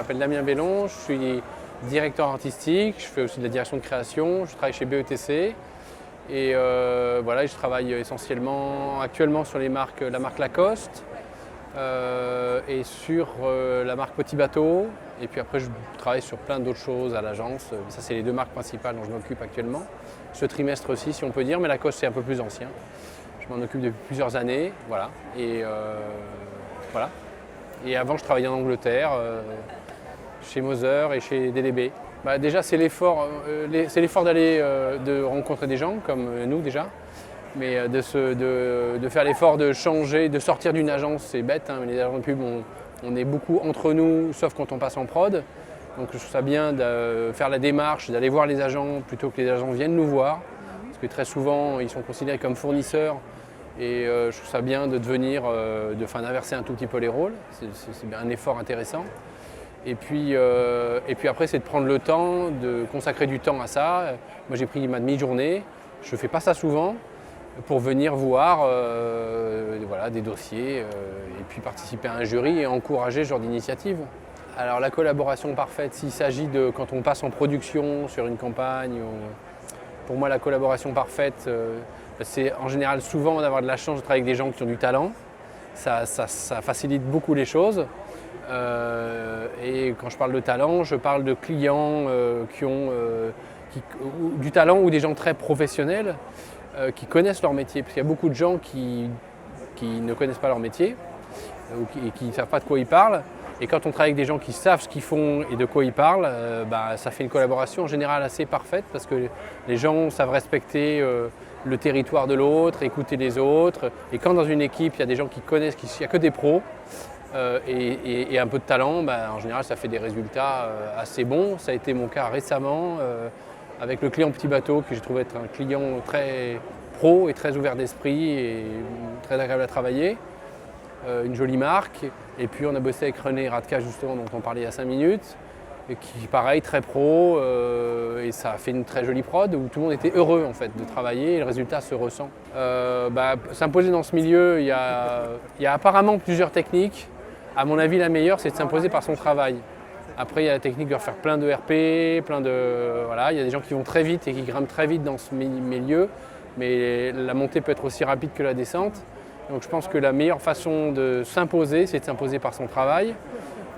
m'appelle Damien Bellon, je suis directeur artistique, je fais aussi de la direction de création, je travaille chez BETC et voilà, je travaille essentiellement actuellement sur la marque Lacoste et sur la marque Petit Bateau, et puis après je travaille sur plein d'autres choses à l'agence. Ça, c'est les deux marques principales dont je m'occupe actuellement. Ce trimestre aussi, si on peut dire, mais Lacoste c'est un peu plus ancien. Je m'en occupe depuis plusieurs années, voilà. Voilà. Et avant, je travaillais en Angleterre, chez Moser et chez DDB. Déjà, c'est l'effort d'aller de rencontrer des gens comme nous déjà, mais de faire l'effort de changer, de sortir d'une agence, c'est bête. Hein, les agences de pub, on est beaucoup entre nous, sauf quand on passe en prod. Donc je trouve ça bien de faire la démarche, d'aller voir les agents plutôt que les agents viennent nous voir, parce que très souvent, ils sont considérés comme fournisseurs. Et je trouve ça bien de devenir, d'inverser un tout petit peu les rôles. C'est un effort intéressant. Et puis après, c'est de prendre le temps, de consacrer du temps à ça. Moi, j'ai pris ma demi-journée. Je ne fais pas ça souvent pour venir voir voilà, des dossiers et puis participer à un jury et encourager ce genre d'initiative. Alors la collaboration parfaite, s'il s'agit de quand on passe en production sur une campagne, pour moi la collaboration parfaite, c'est en général souvent d'avoir de la chance de travailler avec des gens qui ont du talent. Ça facilite beaucoup les choses. Et quand je parle de talent, je parle de clients qui ont du talent ou des gens très professionnels qui connaissent leur métier. Parce qu'il y a beaucoup de gens qui ne connaissent pas leur métier et qui ne savent pas de quoi ils parlent. Et quand on travaille avec des gens qui savent ce qu'ils font et de quoi ils parlent, ça fait une collaboration en général assez parfaite parce que les gens savent respecter le territoire de l'autre, écouter les autres. Et quand dans une équipe, il y a des gens qui connaissent, il n'y a que des pros et un peu de talent, en général, ça fait des résultats assez bons. Ça a été mon cas récemment avec le client Petit Bateau, que j'ai trouvé être un client très pro et très ouvert d'esprit et très agréable à travailler. Une jolie marque. Et puis on a bossé avec René Radka, justement, dont on parlait il y a 5 minutes, et qui, pareil, très pro, et ça a fait une très jolie prod où tout le monde était heureux en fait de travailler et le résultat se ressent. S'imposer dans ce milieu, il y a apparemment plusieurs techniques. À mon avis, la meilleure, c'est de s'imposer par son travail. Après, il y a la technique de faire plein de RP, voilà, il y a des gens qui vont très vite et qui grimpent très vite dans ce milieu, mais la montée peut être aussi rapide que la descente. Donc je pense que la meilleure façon de s'imposer, c'est de s'imposer par son travail.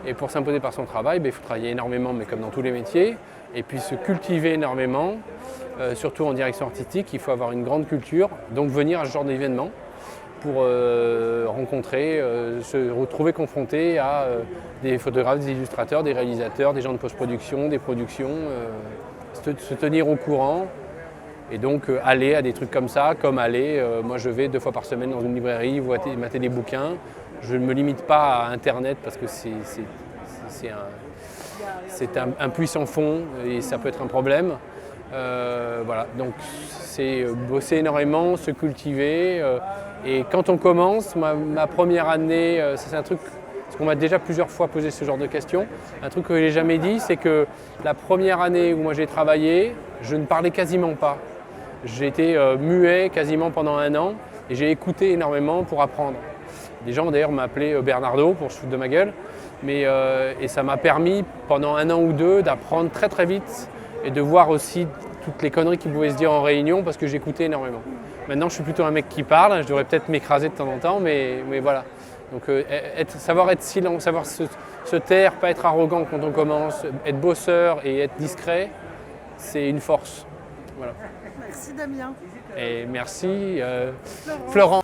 Et pour s'imposer par son travail, il faut travailler énormément, mais comme dans tous les métiers, et puis se cultiver énormément, surtout en direction artistique. Il faut avoir une grande culture, donc venir à ce genre d'événement pour rencontrer, se retrouver confronté à des photographes, des illustrateurs, des réalisateurs, des gens de post-production, des productions, se tenir au courant. Et donc aller à des trucs comme ça, moi je vais 2 fois par semaine dans une librairie, mater des bouquins. Je ne me limite pas à Internet parce que c'est un puits sans fond et ça peut être un problème. Voilà, donc c'est bosser énormément, se cultiver. Et quand on commence, ma première année, ça c'est un truc, parce qu'on m'a déjà plusieurs fois posé ce genre de questions, un truc que je n'ai jamais dit, c'est que la première année où moi j'ai travaillé, je ne parlais quasiment pas. J'ai été muet quasiment pendant 1 an et j'ai écouté énormément pour apprendre. Des gens d'ailleurs m'appelaient Bernardo pour se foutre de ma gueule, et ça m'a permis pendant 1 an ou 2 d'apprendre très très vite et de voir aussi toutes les conneries qui pouvaient se dire en réunion parce que j'écoutais énormément. Maintenant je suis plutôt un mec qui parle, je devrais peut-être m'écraser de temps en temps, mais voilà. Donc savoir être silent, savoir se taire, pas être arrogant quand on commence, être bosseur et être discret, c'est une force. Voilà. Merci Damien. Et merci Florent.